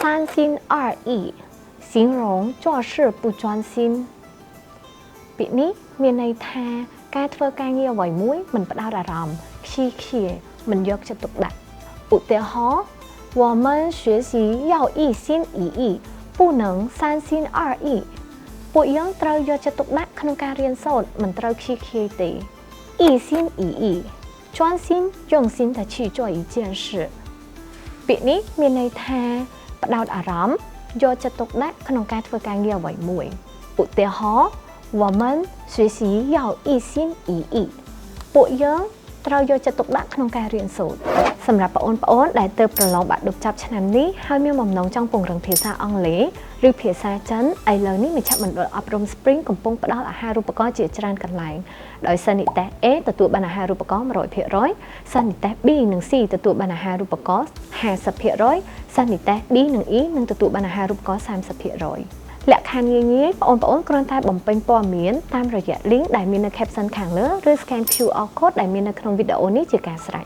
三心二意形容做事不专心ពាក្យនេះមានន័យថាការធ្វើការងារអ្វីមួយមិនផ្ដោតអារម្មណ៍ខ្ជិលខ្ជាមិនយកចិត្តទុកដាក់ឧទាហរណ៍我们学习要一心一意不能三心二意ពួកយើងត្រូវយកចិត្តទុកដាក់ក្នុងការរៀនសូត្រមិនត្រូវខ្ជិលខ្ជាយទេ一心一意专心用心的去做一件事ពាក្យនេះមានន័យថាផ្ដោតអារម្មណ៍យកចិត្តទុកដាក់ក្នុងការធ្វើការងារអ្វីមួយឧទាហរណ៍我们学习要一心一意ពួកយើងត្រូវយកចិត្តទុកដាក់ក្នុងការរៀនសូត្រសម្រាប់បងប្អូនដែលទើបប្រឡងបាក់ឌុបចាប់ឆ្នាំនេះហើយមានបំណងចង់ពង្រឹងភាសាអង់គ្លេសឬភាសាចិនឥឡូវនេះមជ្ឈមណ្ឌលអប់រំ Spring កំពុងផ្ដល់អាហារូបករណ៍ជាច្រើនកន្លែងដោយសិស្សនិទ្ទេស A ទទួលបានអាហារូបករណ៍ 100% សិស្សនិទ្ទេស B និង C ទទួលបានអាហារូបករណ៍ 50% សិស្សនិទ្ទេស D និង E នឹងទទួលបានអាហារូបករណ៍ 30% លក្ខខណ្ឌងាយៗបងប្អូនគ្រាន់តែបំពេញព័ត៌មានតាមរយៈ link ដែលមាននៅ caption ខាងលើឬ scan QR code ដែលមាននៅក្នុងវីដេអូនេះជាការស្រេច